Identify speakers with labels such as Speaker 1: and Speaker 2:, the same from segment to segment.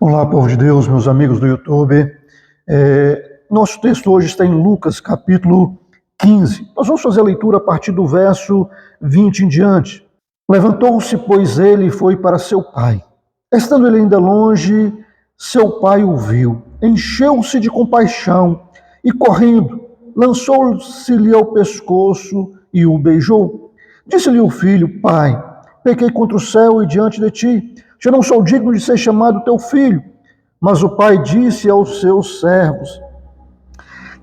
Speaker 1: Olá, povo de Deus, meus amigos do YouTube. Nosso texto hoje está em Lucas, capítulo 15. Nós vamos fazer a leitura a partir do verso 20 em diante. Levantou-se, pois, ele e foi para seu pai. Estando ele ainda longe, seu pai o viu, encheu-se de compaixão e, correndo, lançou-se-lhe ao pescoço e o beijou. Disse-lhe o filho: Pai, pequei contra o céu e diante de ti. Já não sou digno de ser chamado teu filho. Mas o pai disse aos seus servos: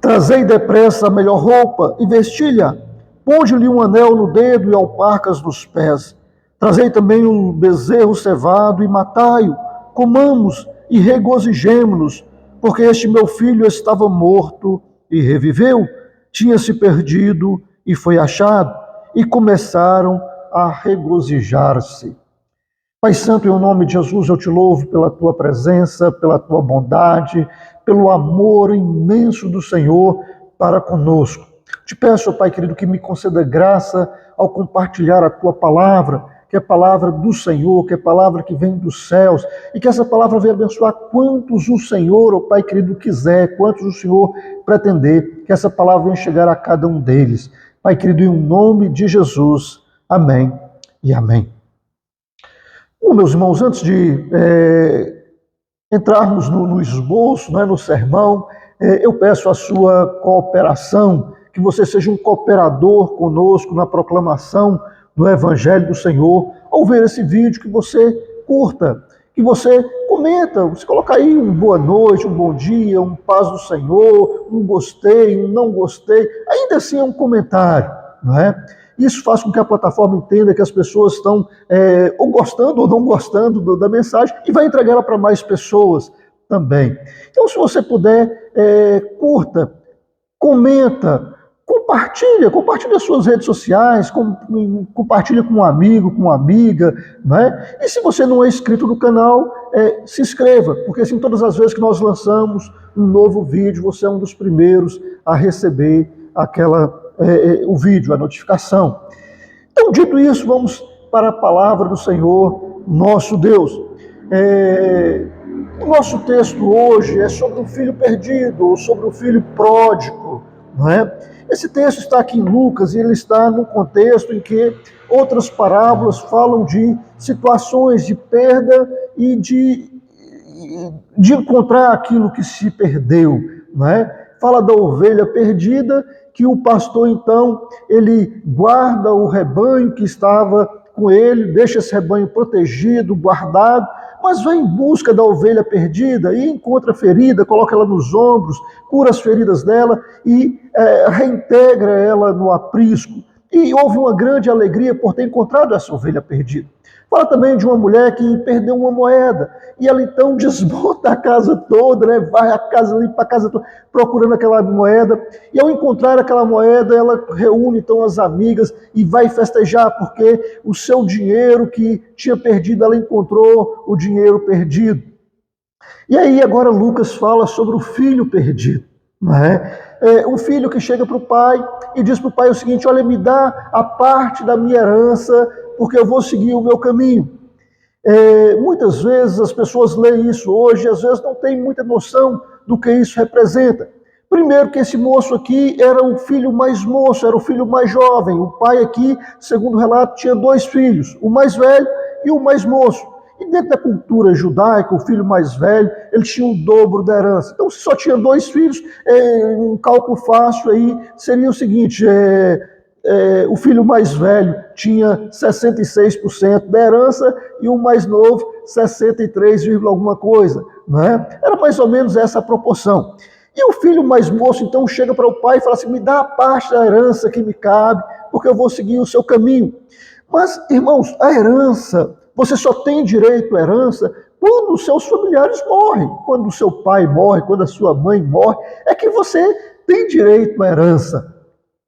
Speaker 1: Trazei depressa a melhor roupa e vestilha. Ponde-lhe um anel no dedo e alparcas nos pés. Trazei também um bezerro cevado e matai-o. Comamos e regozijemo-nos, porque este meu filho estava morto e reviveu, tinha se perdido e foi achado. E começaram a regozijar-se. Pai Santo, em nome de Jesus, eu te louvo pela tua presença, pela tua bondade, pelo amor imenso do Senhor para conosco. Te peço, Pai querido, que me conceda graça ao compartilhar a tua palavra, que é a palavra do Senhor, que é a palavra que vem dos céus, e que essa palavra venha abençoar quantos o Senhor, ó Pai querido, quiser, quantos o Senhor pretender, que essa palavra venha chegar a cada um deles. Pai querido, em nome de Jesus, amém e amém. Bom, meus irmãos, antes de entrarmos no esboço, no sermão, eu peço a sua cooperação, que você seja um cooperador conosco na proclamação do Evangelho do Senhor. Ao ver esse vídeo, que você curta, que você comenta, você coloca aí um boa noite, um bom dia, um paz do Senhor, um gostei, um não gostei, ainda assim é um comentário, não é? Isso faz com que a plataforma entenda que as pessoas estão ou gostando ou não gostando da mensagem e vai entregar ela para mais pessoas também. Então, se você puder, curta, comenta, compartilha as suas redes sociais, compartilha com um amigo, com uma amiga, né? E se você não é inscrito no canal, se inscreva, porque assim, todas as vezes que nós lançamos um novo vídeo, você é um dos primeiros a receber o vídeo, a notificação. Então, dito isso, vamos para a palavra do Senhor, nosso Deus. O nosso texto hoje é sobre o filho perdido, ou sobre o filho pródigo, não é? Esse texto está aqui em Lucas e ele está num contexto em que outras parábolas falam de situações de perda e de encontrar aquilo que se perdeu, não é? Fala da ovelha perdida, que o pastor, então, ele guarda o rebanho que estava com ele, deixa esse rebanho protegido, guardado, mas vai em busca da ovelha perdida e encontra ferida, coloca ela nos ombros, cura as feridas dela e reintegra ela no aprisco. E houve uma grande alegria por ter encontrado essa ovelha perdida. Fala também de uma mulher que perdeu uma moeda, e ela então desmonta a casa toda, né? Vai a casa, limpa a casa toda, procurando aquela moeda, e ao encontrar aquela moeda, ela reúne então as amigas e vai festejar, porque o seu dinheiro que tinha perdido, ela encontrou o dinheiro perdido. E aí agora Lucas fala sobre o filho perdido, não é? Um filho que chega para o pai e diz para o pai o seguinte: olha, me dá a parte da minha herança, porque eu vou seguir o meu caminho. Muitas vezes as pessoas leem isso hoje e às vezes não têm muita noção do que isso representa. Primeiro que esse moço aqui era o filho mais moço, era o filho mais jovem. O pai aqui, segundo o relato, tinha 2 filhos, o mais velho e o mais moço. E dentro da cultura judaica, o filho mais velho, ele tinha o dobro da herança. Então, se só tinha 2 filhos, um cálculo fácil aí seria o seguinte: o filho mais velho tinha 66% da herança e o mais novo 63, alguma coisa, né? Era mais ou menos essa a proporção. E o filho mais moço então chega para o pai e fala assim: me dá a parte da herança que me cabe, porque eu vou seguir o seu caminho. Mas, irmãos, a herança, você só tem direito à herança quando os seus familiares morrem, quando o seu pai morre, quando a sua mãe morre, é que você tem direito à herança.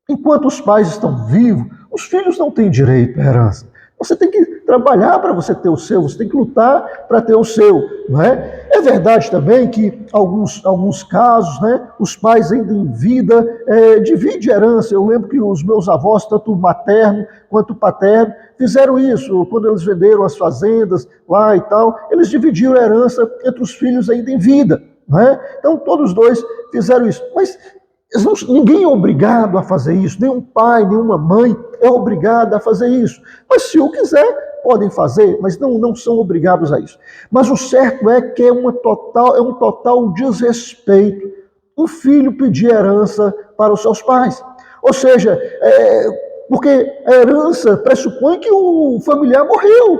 Speaker 1: Enquanto os pais estão vivos, os filhos não têm direito à herança. Você tem que trabalhar para você ter o seu, você tem que lutar para ter o seu, não é? É verdade também que alguns casos, né, os pais ainda em vida dividem herança. Eu lembro que os meus avós, tanto materno quanto paterno, fizeram isso. Quando eles venderam as fazendas lá e tal, eles dividiram a herança entre os filhos ainda em vida, não é? Então todos os dois fizeram isso. Mas ninguém é obrigado a fazer isso, nenhum pai, nenhuma mãe é obrigado a fazer isso. Mas se o quiser, podem fazer, mas não são obrigados a isso. Mas o certo é que é um total desrespeito o filho pedir herança para os seus pais. Ou seja, porque a herança pressupõe que o familiar morreu.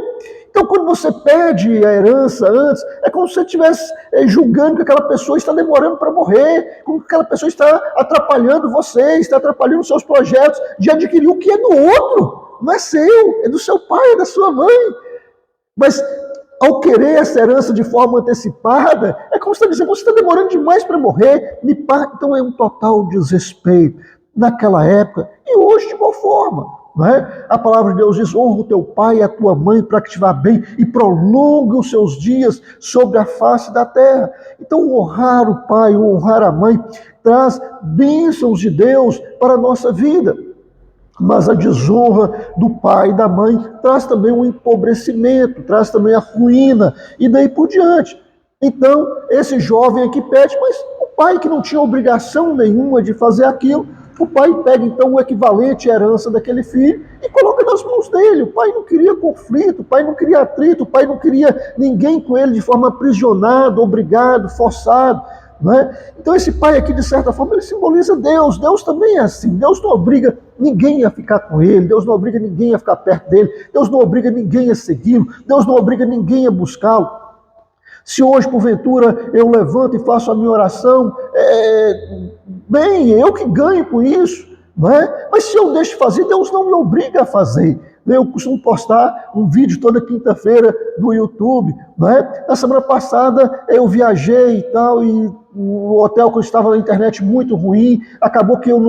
Speaker 1: Então, quando você pede a herança antes, é como se você estivesse julgando que aquela pessoa está demorando para morrer, como que aquela pessoa está atrapalhando você, está atrapalhando seus projetos de adquirir o que é do outro. Não é seu, é do seu pai, é da sua mãe. Mas, ao querer essa herança de forma antecipada, é como se está dizendo, você está demorando demais para morrer, me paga. Então, é um total desrespeito naquela época e hoje de igual forma. Não é? A palavra de Deus diz, honra o teu pai e a tua mãe para que te vá bem e prolongue os seus dias sobre a face da terra. Então honrar o pai, honrar a mãe, traz bênçãos de Deus para a nossa vida. Mas a desonra do pai e da mãe traz também um empobrecimento, traz também a ruína e daí por diante. Então esse jovem aqui pede, mas o pai que não tinha obrigação nenhuma de fazer aquilo, o pai pega então o equivalente à herança daquele filho e coloca nas mãos dele. O pai não queria conflito, o pai não queria atrito, o pai não queria ninguém com ele de forma aprisionado, obrigado, forçado. Não é? Então esse pai aqui, de certa forma, ele simboliza Deus. Deus também é assim. Deus não obriga ninguém a ficar com ele. Deus não obriga ninguém a ficar perto dele. Deus não obriga ninguém a segui-lo. Deus não obriga ninguém a buscá-lo. Se hoje, porventura, eu levanto e faço a minha oração, bem, eu que ganho com isso, não é? Mas se eu deixo de fazer, Deus não me obriga a fazer. Eu costumo postar um vídeo toda quinta-feira no YouTube, não é? Na semana passada eu viajei e tal, e o hotel que eu estava na internet muito ruim, acabou que eu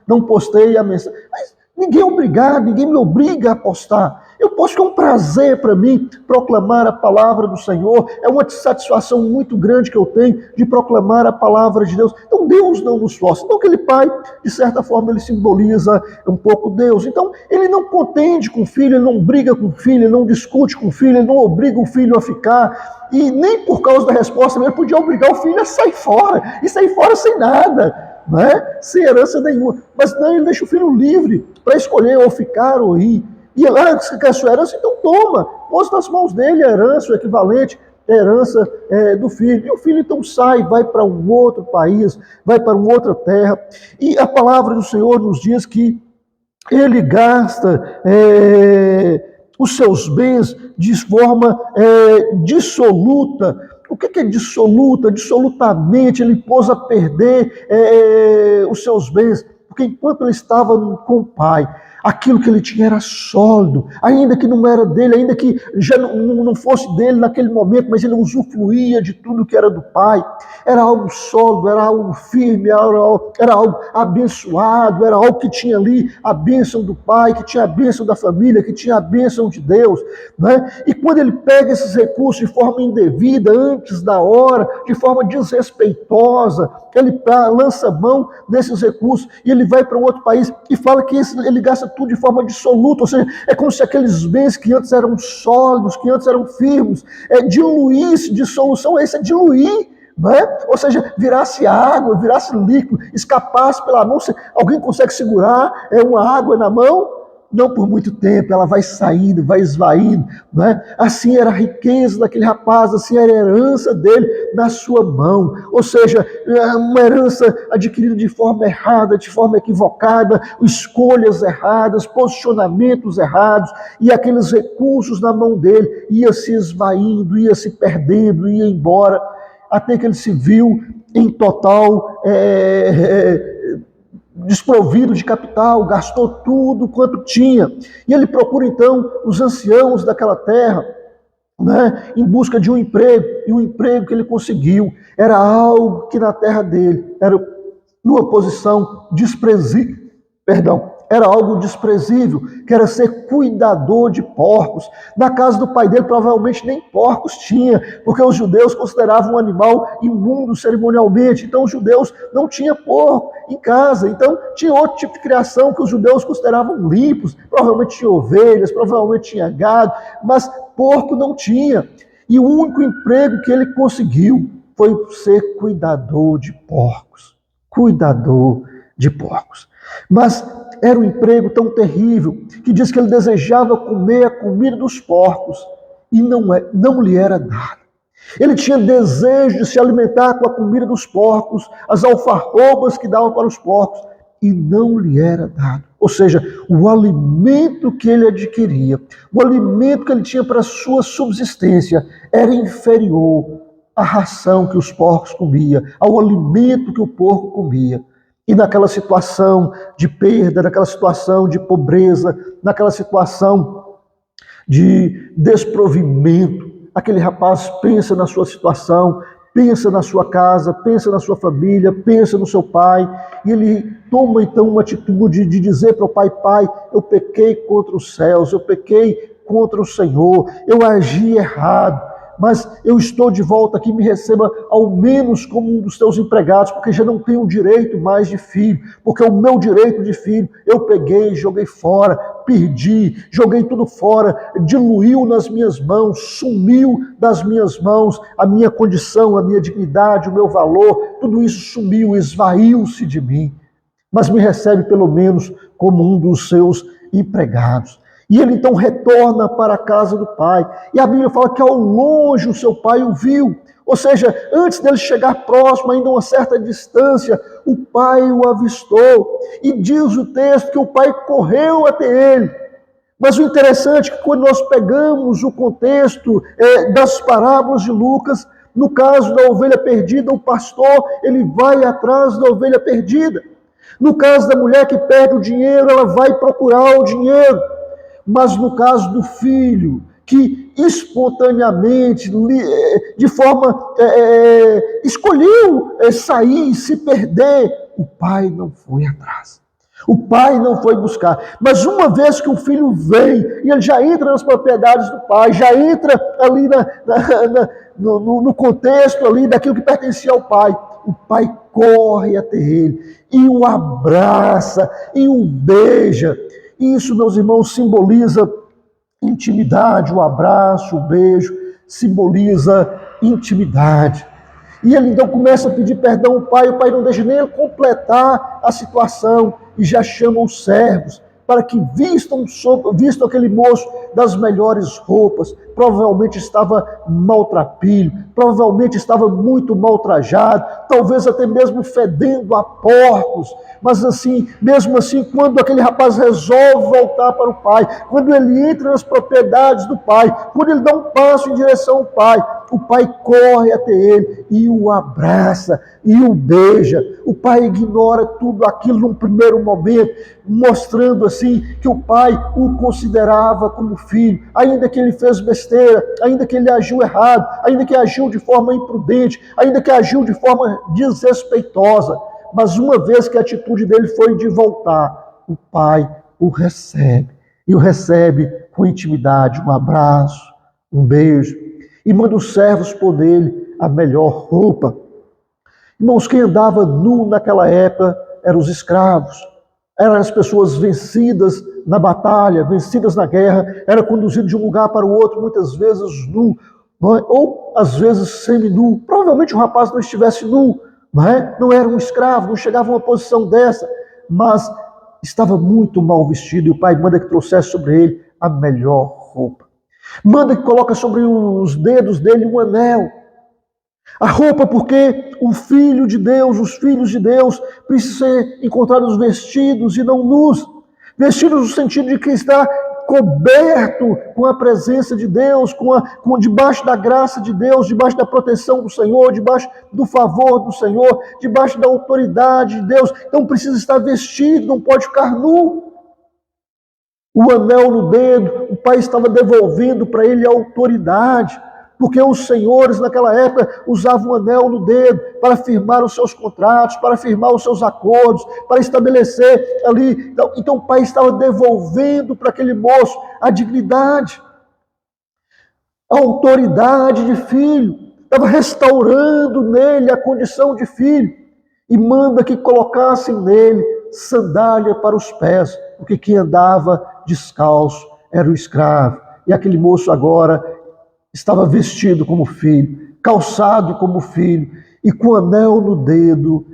Speaker 1: não postei a mensagem. Mas ninguém é obrigado, ninguém me obriga a postar. Eu posso, que é um prazer para mim proclamar a palavra do Senhor, é uma satisfação muito grande que eu tenho de proclamar a palavra de Deus. Então Deus não nos força. Então aquele pai, de certa forma, ele simboliza um pouco Deus. Então ele não contende com o filho, ele não briga com o filho, ele não discute com o filho, ele não obriga o filho a ficar. E nem por causa da resposta ele podia obrigar o filho a sair fora, e sair fora sem nada. Não é? Sem herança nenhuma. Mas não, ele deixa o filho livre para escolher ou ficar ou ir. E lá, você quer a sua herança? Então toma, pôs nas mãos dele a herança, o equivalente à herança do filho. E o filho então sai, vai para um outro país, vai para uma outra terra. E a palavra do Senhor nos diz que ele gasta os seus bens de forma dissoluta. O que é dissoluta? Dissolutamente, ele pôs a perder os seus bens, porque enquanto ele estava com o pai, aquilo que ele tinha era sólido, ainda que não era dele, ainda que já não fosse dele naquele momento, mas ele usufruía de tudo que era do pai. Era algo sólido, era algo firme, era algo abençoado, era algo que tinha ali a bênção do pai, que tinha a bênção da família, que tinha a bênção de Deus. Né? E quando ele pega esses recursos de forma indevida, antes da hora, de forma desrespeitosa, ele lança mão desses recursos e ele vai para um outro país e fala que ele gasta tudo de forma dissoluta, ou seja, é como se aqueles bens que antes eram sólidos, que antes eram firmes, diluísse, dissolução, esse é diluir, né? Ou seja, virasse água, virasse líquido, escapasse pela mão. Alguém consegue segurar uma água na mão? Não por muito tempo, ela vai saindo, vai esvaindo, né? Assim era a riqueza daquele rapaz, assim era a herança dele na sua mão. Ou seja, uma herança adquirida de forma errada, de forma equivocada, escolhas erradas, posicionamentos errados, e aqueles recursos na mão dele ia se esvaindo, ia se perdendo, ia embora, até que ele se viu em total desprovido de capital, gastou tudo quanto tinha. E ele procura então os anciãos daquela terra, né, em busca de um emprego, e o emprego que ele conseguiu era algo que na terra dele era numa posição desprezível, era algo desprezível, que era ser cuidador de porcos. Na casa do pai dele provavelmente nem porcos tinha, porque os judeus consideravam um animal imundo cerimonialmente. Então os judeus não tinham porco em casa. Então tinha outro tipo de criação que os judeus consideravam limpos. Provavelmente tinha ovelhas, provavelmente tinha gado, mas porco não tinha. E o único emprego que ele conseguiu foi ser cuidador de porcos. Cuidador de porcos. Mas era um emprego tão terrível que diz que ele desejava comer a comida dos porcos e não lhe era dado. Ele tinha desejo de se alimentar com a comida dos porcos, as alfarrobas que davam para os porcos, e não lhe era dado. Ou seja, o alimento que ele adquiria, o alimento que ele tinha para a sua subsistência, era inferior à ração que os porcos comiam, ao alimento que o porco comia. E naquela situação de perda, naquela situação de pobreza, naquela situação de desprovimento, aquele rapaz pensa na sua situação, pensa na sua casa, pensa na sua família, pensa no seu pai, e ele toma então uma atitude de dizer para o pai: pai, eu pequei contra os céus, eu pequei contra o Senhor, eu agi errado, mas eu estou de volta aqui, me receba ao menos como um dos teus empregados, porque já não tenho direito mais de filho, porque o meu direito de filho eu peguei, joguei fora, perdi, joguei tudo fora, diluiu nas minhas mãos, sumiu das minhas mãos, a minha condição, a minha dignidade, o meu valor, tudo isso sumiu, esvaiu-se de mim, mas me recebe pelo menos como um dos seus empregados. E ele então retorna para a casa do pai. E a Bíblia fala que ao longe o seu pai o viu. Ou seja, antes dele chegar próximo, ainda a uma certa distância, o pai o avistou. E diz o texto que o pai correu até ele. Mas o interessante é que quando nós pegamos o contexto das parábolas de Lucas, no caso da ovelha perdida, o pastor ele vai atrás da ovelha perdida. No caso da mulher que perde o dinheiro, ela vai procurar o dinheiro. Mas no caso do filho, que espontaneamente, de forma, escolheu sair e se perder, o pai não foi atrás. O pai não foi buscar. Mas uma vez que o filho vem, e ele já entra nas propriedades do pai, já entra ali no contexto ali daquilo que pertencia ao pai, o pai corre até ele e o abraça e o beija. Isso, meus irmãos, simboliza intimidade, o abraço, o beijo, simboliza intimidade. E ele então começa a pedir perdão ao pai, o pai não deixa nem ele completar a situação e já chama os servos para que vistam aquele moço das melhores roupas. Provavelmente estava maltrapilho, provavelmente estava muito maltrajado, talvez até mesmo fedendo a porcos. Mas assim, mesmo assim, quando aquele rapaz resolve voltar para o pai, quando ele entra nas propriedades do pai, quando ele dá um passo em direção ao pai, o pai corre até ele e o abraça e o beija. O pai ignora tudo aquilo num primeiro momento, mostrando assim que o pai o considerava como filho, ainda que ele fez besteira, ainda que ele agiu errado, ainda que agiu de forma imprudente, ainda que agiu de forma desrespeitosa. Mas uma vez que a atitude dele foi de voltar, o pai o recebe. E o recebe com intimidade, um abraço, um beijo. E manda os servos pôr nele a melhor roupa. Irmãos, quem andava nu naquela época eram os escravos. Eram as pessoas vencidas na batalha, vencidas na guerra. Era conduzido de um lugar para o outro, muitas vezes nu, ou às vezes semi-nu. Provavelmente o rapaz não estivesse nu, não era um escravo, não chegava a uma posição dessa, mas estava muito mal vestido, e o pai manda que trouxesse sobre ele a melhor roupa. Manda que coloque sobre os dedos dele um anel. A roupa, porque o Filho de Deus, os filhos de Deus, precisam ser encontrados vestidos e não nus. Vestidos no sentido de que está coberto com a presença de Deus, debaixo da graça de Deus, debaixo da proteção do Senhor, debaixo do favor do Senhor, debaixo da autoridade de Deus. Então precisa estar vestido, não pode ficar nu. O anel no dedo, o pai estava devolvendo para ele a autoridade, porque os senhores naquela época usavam um anel no dedo para firmar os seus contratos, para firmar os seus acordos, para estabelecer ali. Então o pai estava devolvendo para aquele moço a dignidade, a autoridade de filho, estava restaurando nele a condição de filho, e manda que colocassem nele sandália para os pés, porque quem andava descalço era o escravo. E aquele moço agora estava vestido como filho, calçado como filho, e com anel no dedo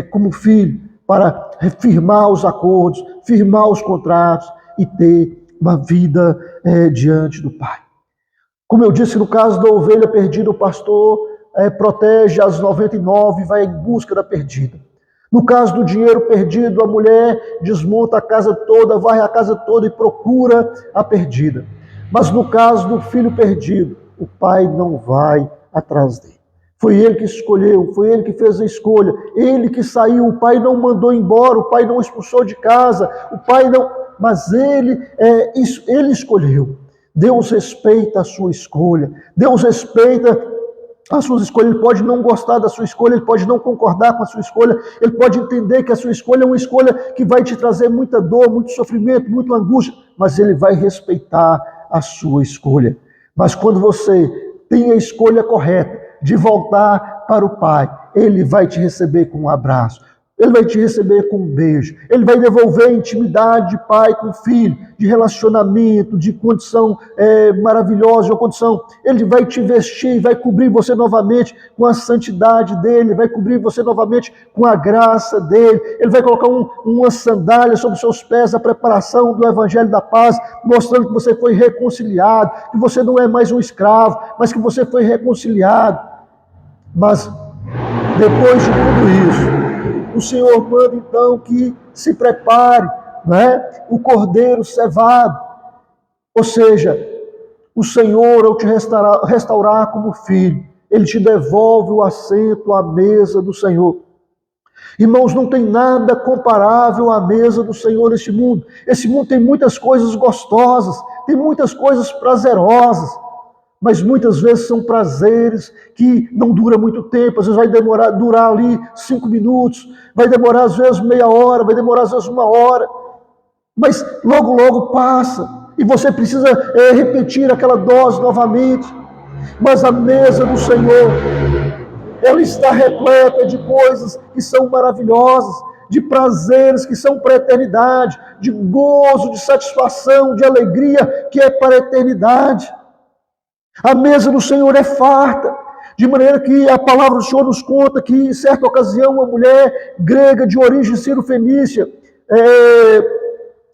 Speaker 1: como filho, para firmar os acordos, firmar os contratos e ter uma vida diante do Pai. Como eu disse, no caso da ovelha perdida, o pastor protege as 99 e vai em busca da perdida. No caso do dinheiro perdido, a mulher desmonta a casa toda, varre a casa toda e procura a perdida. Mas no caso do filho perdido, o pai não vai atrás dele. Foi ele que escolheu, foi ele que fez a escolha, ele que saiu, o pai não mandou embora, o pai não expulsou de casa, o pai não... Mas ele escolheu. Deus respeita a sua escolha, Deus respeita a sua escolha. Ele pode não gostar da sua escolha, ele pode não concordar com a sua escolha, ele pode entender que a sua escolha é uma escolha que vai te trazer muita dor, muito sofrimento, muita angústia, mas ele vai respeitar a sua escolha. Mas quando você tem a escolha correta de voltar para o Pai, ele vai te receber com um abraço, ele vai te receber com um beijo, ele vai devolver a intimidade de pai com filho, de relacionamento, de condição maravilhosa, de uma condição. Ele vai te vestir, vai cobrir você novamente com a santidade dele, vai cobrir você novamente com a graça dele, ele vai colocar uma sandália sobre os seus pés, a preparação do Evangelho da Paz, mostrando que você foi reconciliado, que você não é mais um escravo, mas que você foi reconciliado. Mas depois de tudo isso, o Senhor manda então que se prepare, o cordeiro cevado. Ou seja, o Senhor, ao te restaurar como filho, ele te devolve o assento à mesa do Senhor. Irmãos, não tem nada comparável à mesa do Senhor neste mundo. Esse mundo tem muitas coisas gostosas, tem muitas coisas prazerosas, mas muitas vezes são prazeres que não duram muito tempo. Às vezes vai durar ali 5 minutos, vai demorar às vezes meia hora, vai demorar às vezes 1 hora, mas logo passa, e você precisa repetir aquela dose novamente. Mas a mesa do Senhor, ela está repleta de coisas que são maravilhosas, de prazeres que são para a eternidade, de gozo, de satisfação, de alegria que é para a eternidade. A mesa do Senhor é farta, de maneira que a palavra do Senhor nos conta que, em certa ocasião, uma mulher grega de origem cirofenícia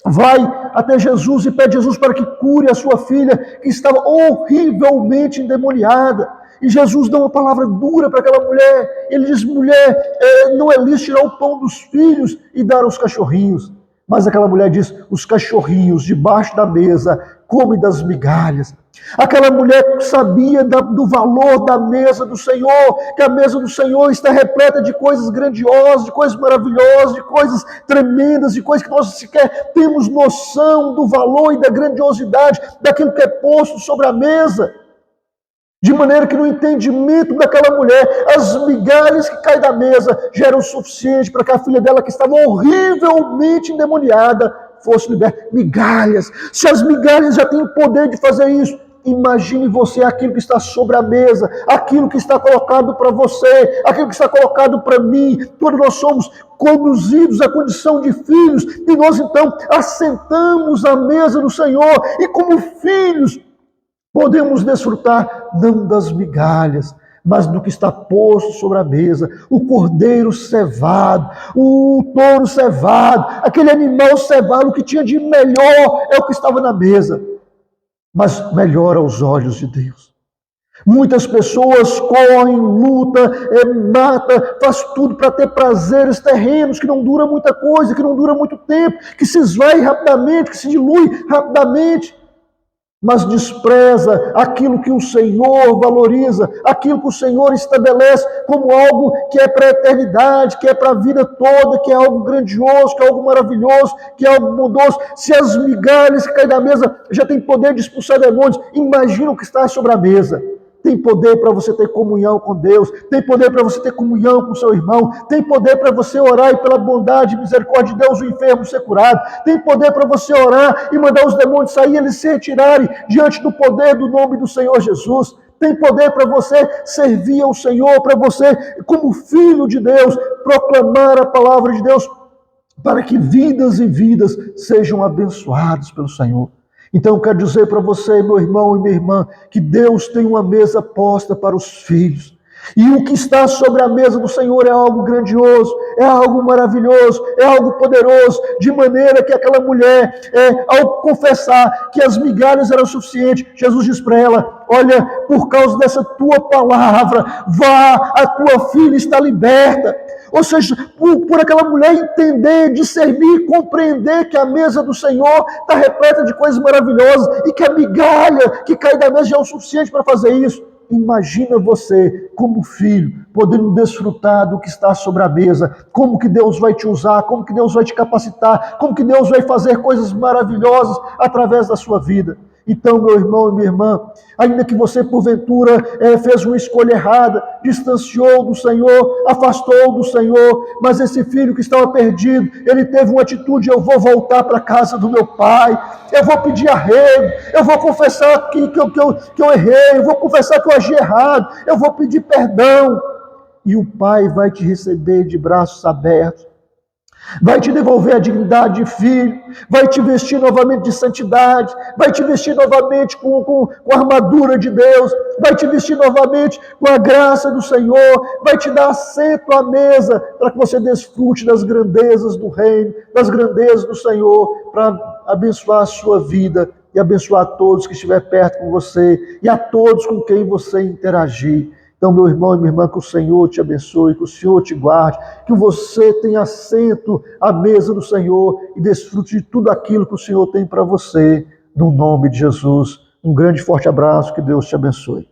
Speaker 1: vai até Jesus e pede a Jesus para que cure a sua filha, que estava horrivelmente endemoniada. E Jesus dá uma palavra dura para aquela mulher. Ele diz: mulher, não é lícito tirar o pão dos filhos e dar aos cachorrinhos. Mas aquela mulher diz: os cachorrinhos debaixo da mesa comem das migalhas. Aquela mulher sabia do valor da mesa do Senhor, que a mesa do Senhor está repleta de coisas grandiosas, de coisas maravilhosas, de coisas tremendas, de coisas que nós sequer temos noção do valor e da grandiosidade daquilo que é posto sobre a mesa. De maneira que no entendimento daquela mulher, as migalhas que caem da mesa já eram suficientes para que a filha dela, que estava horrivelmente endemoniada, fosse liberta. Migalhas. Se as migalhas já têm o poder de fazer isso, imagine você aquilo que está sobre a mesa, aquilo que está colocado para você, aquilo que está colocado para mim. Quando nós somos conduzidos à condição de filhos, e nós então assentamos à mesa do Senhor, e como filhos podemos desfrutar não das migalhas, mas do que está posto sobre a mesa, o cordeiro cevado, o touro cevado, aquele animal cevado, o que tinha de melhor é o que estava na mesa, mas melhor aos olhos de Deus. Muitas pessoas correm, lutam, matam, faz tudo para ter prazeres terrenos que não duram muita coisa, que não dura muito tempo, que se esvai rapidamente, que se dilui rapidamente, mas despreza aquilo que o Senhor valoriza, aquilo que o Senhor estabelece como algo que é para a eternidade, que é para a vida toda, que é algo grandioso, que é algo maravilhoso, que é algo bondoso. Se as migalhas que caem da mesa já têm poder de expulsar demônios, imagina o que está sobre a mesa. tem poder para você ter comunhão com Deus, tem poder para você ter comunhão com o seu irmão, tem poder para você orar e pela bondade e misericórdia de Deus o enfermo ser curado, tem poder para você orar e mandar os demônios sair e eles se retirarem diante do poder do nome do Senhor Jesus. Tem poder para você servir ao Senhor, para você, como filho de Deus, proclamar a palavra de Deus, para que vidas e vidas sejam abençoadas pelo Senhor. Então eu quero dizer para você, meu irmão e minha irmã, que Deus tem uma mesa posta para os filhos. E o que está sobre a mesa do Senhor é algo grandioso, é algo maravilhoso, é algo poderoso, de maneira que aquela mulher, ao confessar que as migalhas eram suficientes, Jesus diz para ela: olha, por causa dessa tua palavra, vá, a tua filha está liberta. Ou seja, por aquela mulher entender, discernir, compreender que a mesa do Senhor está repleta de coisas maravilhosas e que a migalha que cai da mesa já é o suficiente para fazer isso. Imagina você, como filho, podendo desfrutar do que está sobre a mesa, como que Deus vai te usar, como que Deus vai te capacitar, como que Deus vai fazer coisas maravilhosas através da sua vida. Então, meu irmão e minha irmã, ainda que você porventura fez uma escolha errada, distanciou do Senhor, afastou do Senhor, mas esse filho que estava perdido, ele teve uma atitude: eu vou voltar para a casa do meu pai, eu vou pedir arrego, eu vou confessar que eu errei, eu vou confessar que eu agi errado, eu vou pedir perdão. E o pai vai te receber de braços abertos, vai te devolver a dignidade de filho, vai te vestir novamente de santidade, vai te vestir novamente com a armadura de Deus, vai te vestir novamente com a graça do Senhor, vai te dar assento à mesa para que você desfrute das grandezas do reino, das grandezas do Senhor, para abençoar a sua vida e abençoar a todos que estiver perto com você e a todos com quem você interagir. Então, meu irmão e minha irmã, que o Senhor te abençoe, que o Senhor te guarde, que você tenha assento à mesa do Senhor e desfrute de tudo aquilo que o Senhor tem para você, no nome de Jesus. Um grande e forte abraço, que Deus te abençoe.